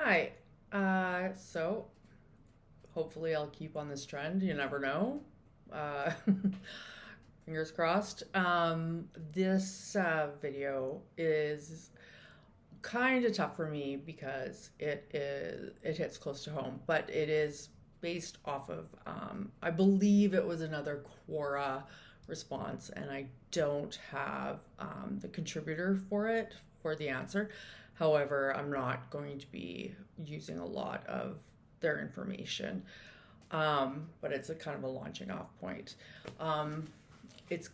Hi. So hopefully I'll keep on this trend. You never know. Uh, fingers crossed. This video is kind of tough for me because it hits close to home, but it is based off of I believe it was another Quora response, and I don't have the contributor for it for the answer. However, I'm not going to be using a lot of their information, but it's a kind of a launching off point. It's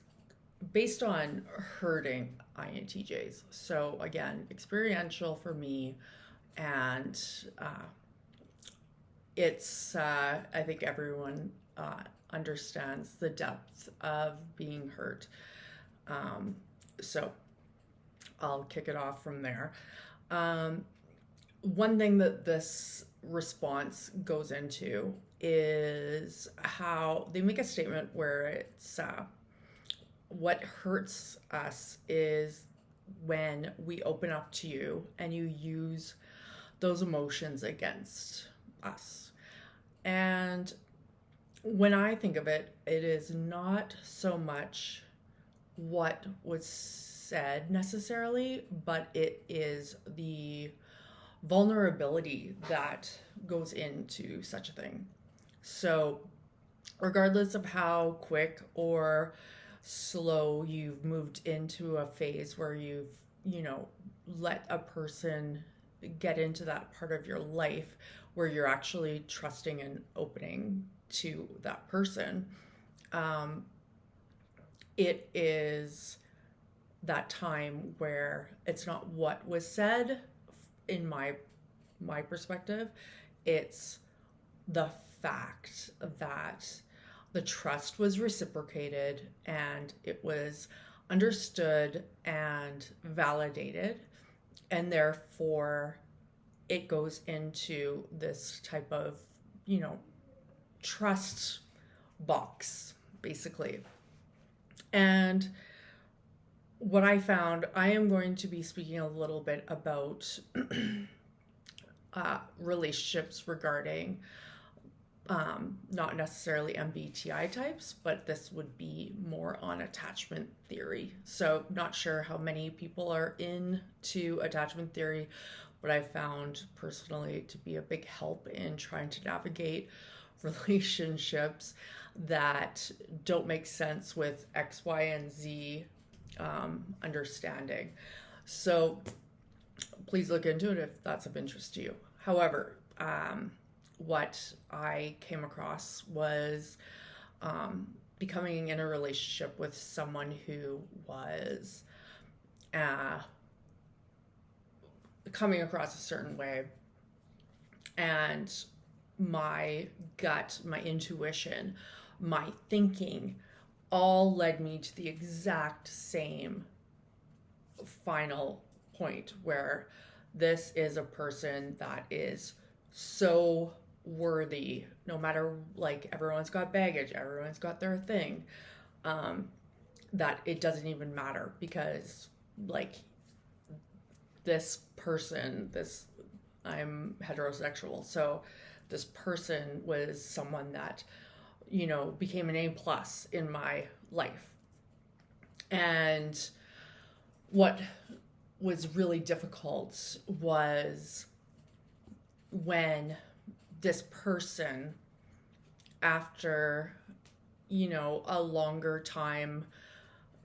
based on hurting INTJs. So again, experiential for me, and I think everyone understands the depth of being hurt. So I'll kick it off from there. Um, One thing that this response goes into is how they make a statement where it's what hurts us is when we open up to you and you use those emotions against us. And when I think of it, it is not so much what was said necessarily, but it is the vulnerability that goes into such a thing. So, regardless of how quick or slow you've moved into a phase where you've let a person get into that part of your life where you're actually trusting and opening to that person, um, it is that time where it's not what was said in my perspective, it's the fact that the trust was reciprocated and it was understood and validated, and therefore it goes into this type of you know trust box basically. And what I found, I am going to be speaking a little bit about relationships regarding not necessarily MBTI types, but this would be more on attachment theory. So, not sure how many people are into attachment theory, but I found personally to be a big help in trying to navigate relationships that don't make sense with X, Y, and Z understanding. So, please look into it if that's of interest to you. However, what I came across was becoming in a relationship with someone who was uh, coming across a certain way, and my gut, my intuition, my thinking all led me to the exact same final point where this is a person that is so worthy, no matter, like, everyone's got baggage, everyone's got their thing, um, that it doesn't even matter because, like, this person, this, I'm heterosexual, so this person was someone that, became an A plus in my life. And what was really difficult was when this person, after, a longer time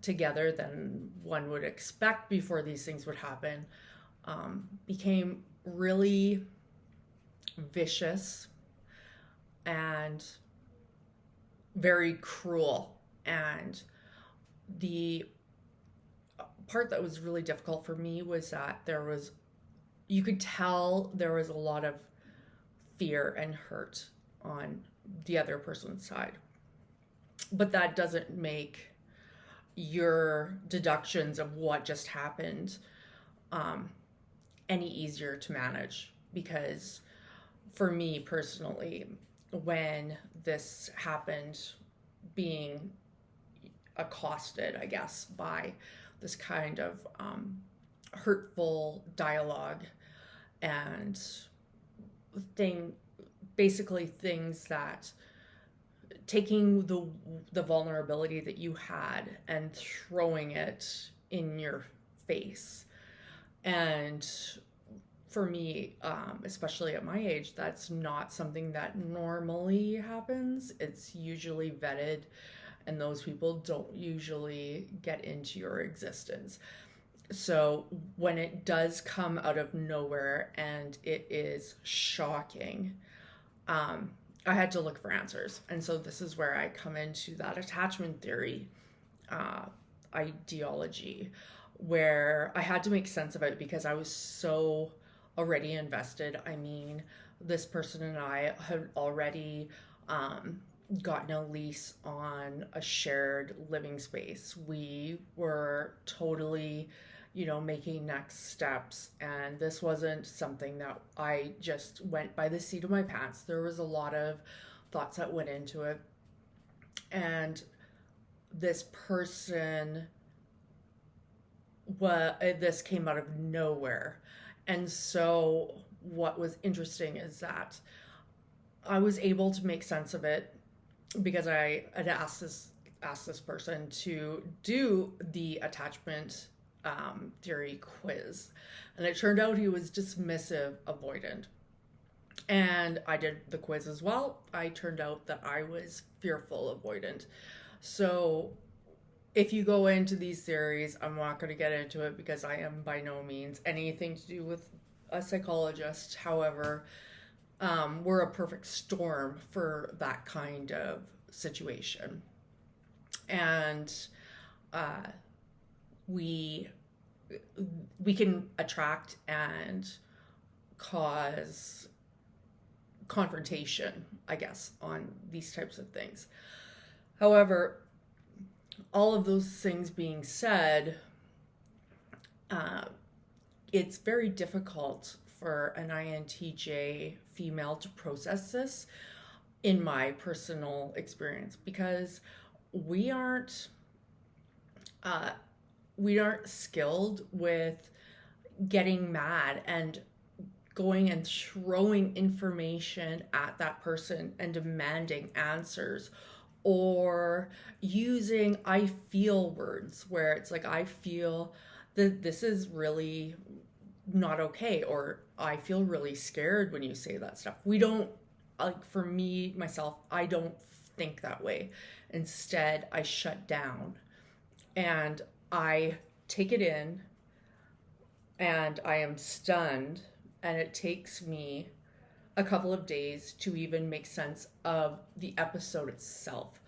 together than one would expect before these things would happen, became really vicious and very cruel. And the part that was really difficult for me was that you could tell there was a lot of fear and hurt on the other person's side. But that doesn't make your deductions of what just happened um, any easier to manage. Because for me personally, when this happened, being accosted, I guess, by this kind of hurtful dialogue and thing, basically things that taking the vulnerability that you had and throwing it in your face. And for me, especially at my age, that's not something that normally happens. It's usually vetted, and those people don't usually get into your existence. So when it does come out of nowhere and it is shocking, I had to look for answers. And so this is where I come into that attachment theory uh, ideology, where I had to make sense of it because I was so already invested. I mean, this person and I had already gotten a lease on a shared living space. We were totally, making next steps. And this wasn't something that I just went by the seat of my pants. There was a lot of thoughts that went into it. And this person, this came out of nowhere. And so what was interesting is that I was able to make sense of it because I had asked this person to do the attachment theory quiz, and it turned out he was dismissive, avoidant. And I did the quiz as well. I turned out that I was fearful, avoidant. So if you go into these theories, I'm not going to get into it because I am by no means anything to do with a psychologist. However, we're a perfect storm for that kind of situation. And we can attract and cause confrontation, I guess, on these types of things. However, all of those things being said, it's very difficult for an INTJ female to process this, in my personal experience, because we aren't skilled with getting mad and going and throwing information at that person and demanding answers, or using I feel words where it's like, I feel that this is really not okay, or I feel really scared when you say that stuff. We don't, like, for me, myself, I don't think that way. Instead, I shut down and I take it in and I am stunned, and it takes me a couple of days to even make sense of the episode itself,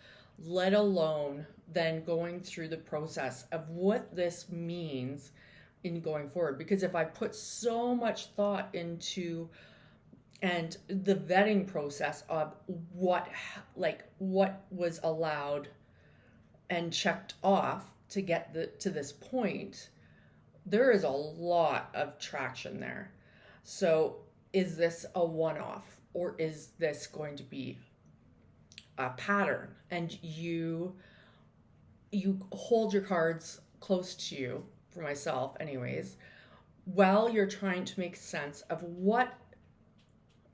let alone then going through the process of what this means in going forward. Because if I put so much thought into and the vetting process of what was allowed and checked off to get to this point, there is a lot of traction there. So is this a one-off, or is this going to be a pattern? And you hold your cards close to you, for myself anyways, while you're trying to make sense of what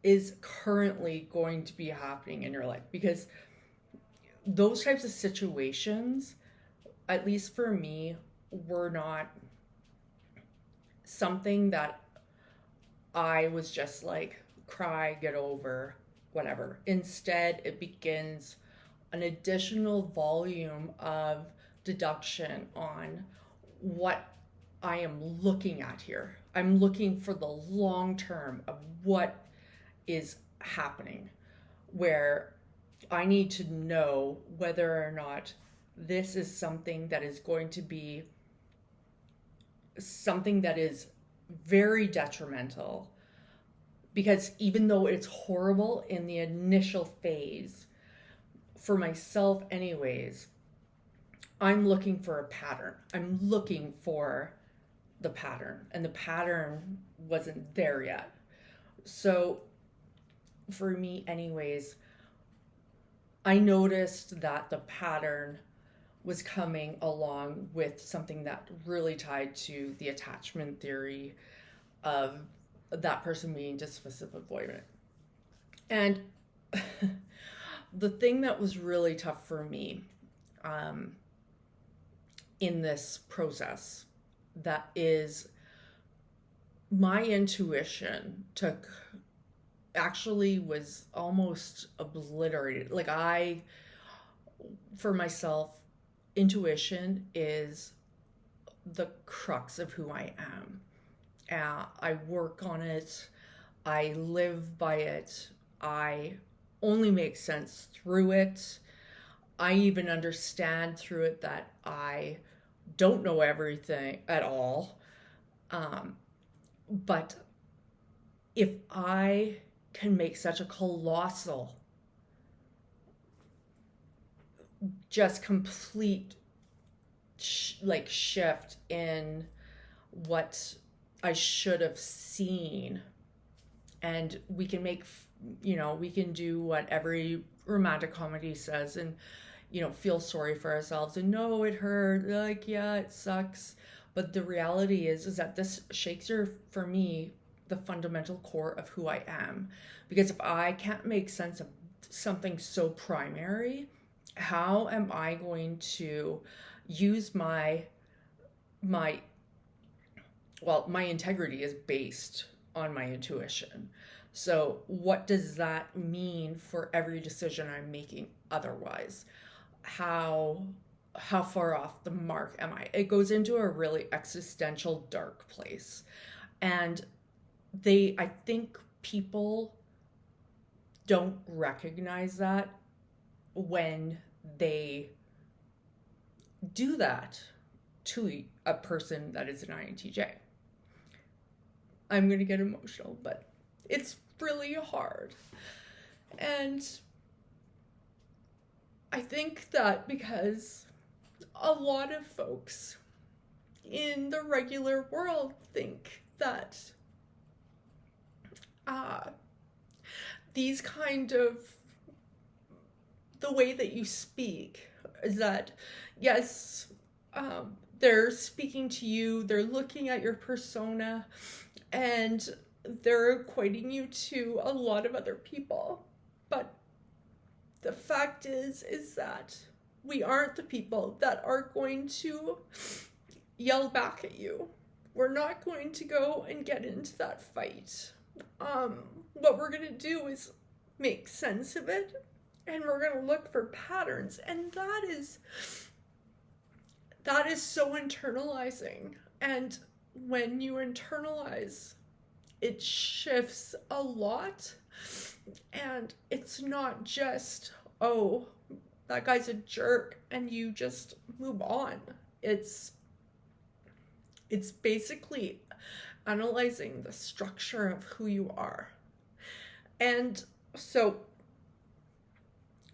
is currently going to be happening in your life. Because those types of situations, at least for me, were not something that I was just like, cry, get over, whatever. Instead, it begins an additional volume of deduction on what I am looking at here. I'm looking for the long term of what is happening, where I need to know whether or not this is something that is going to be something that is very detrimental. Because even though it's horrible in the initial phase, for myself anyways, I'm looking for a pattern. I'm looking for the pattern, and the pattern wasn't there yet. So for me anyways, I noticed that the pattern was coming along with something that really tied to the attachment theory of that person being dismissive, avoidant. And the thing that was really tough for me um, in this process, that is, my intuition actually was almost obliterated. Like, for myself, intuition is the crux of who I am. I work on it. I live by it. I only make sense through it. I even understand through it that I don't know everything at all. Um, but if I can make such a colossal, just complete shift in what I should have seen, and we can make, we can do what every romantic comedy says, and feel sorry for ourselves and no, it hurt, like, yeah, it sucks. But the reality is that this shakes for me, the fundamental core of who I am. Because if I can't make sense of something so primary, how am I going to use my my integrity is based on my intuition. So what does that mean for every decision I'm making otherwise? How far off the mark am I? It goes into a really existential dark place. And I think people don't recognize that when they do that to a person that is an INTJ. I'm going to get emotional, but it's really hard. And I think that because a lot of folks in the regular world think that these kind of, the way that you speak is that, yes, they're speaking to you, they're looking at your persona, and they're equating you to a lot of other people. But the fact is that we aren't the people that are going to yell back at you. We're not going to go and get into that fight. What we're going to do is make sense of it, and we're going to look for patterns. And that is so internalizing. And when you internalize, it shifts a lot. And it's not just, oh, that guy's a jerk, and you just move on. It's basically analyzing the structure of who you are. And so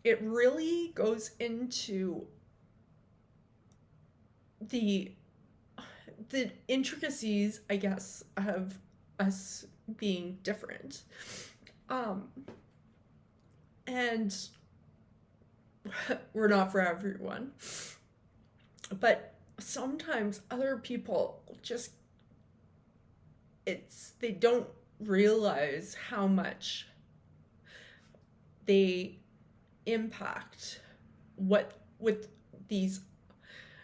it really goes into the intricacies, I guess, of us being different. And we're not for everyone. But sometimes other people just, they don't realize how much they impact with these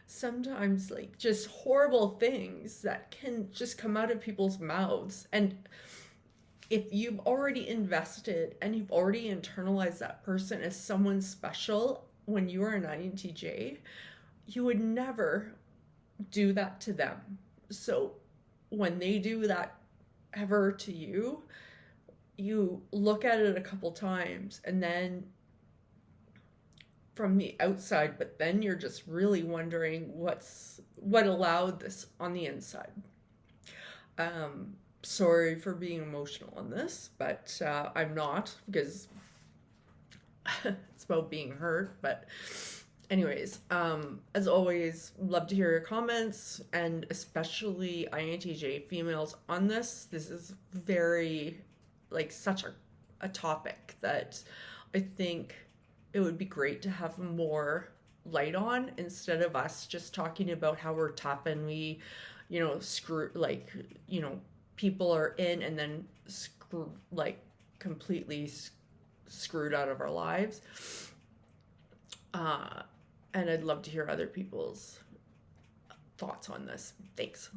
sometimes like just horrible things that can just come out of people's mouths. And if you've already invested and you've already internalized that person as someone special when you are an INTJ, you would never do that to them. So when they do that ever to you, you look at it a couple times, and then from the outside, but then you're just really wondering what allowed this on the inside. Sorry for being emotional on this, but I'm not, because it's about being hurt. But anyways, as always, love to hear your comments, and especially INTJ females on this. This is very, like, such a topic that I think it would be great to have more light on, instead of us just talking about how we're tough and we, people are in and then completely screwed out of our lives. And I'd love to hear other people's thoughts on this. Thanks.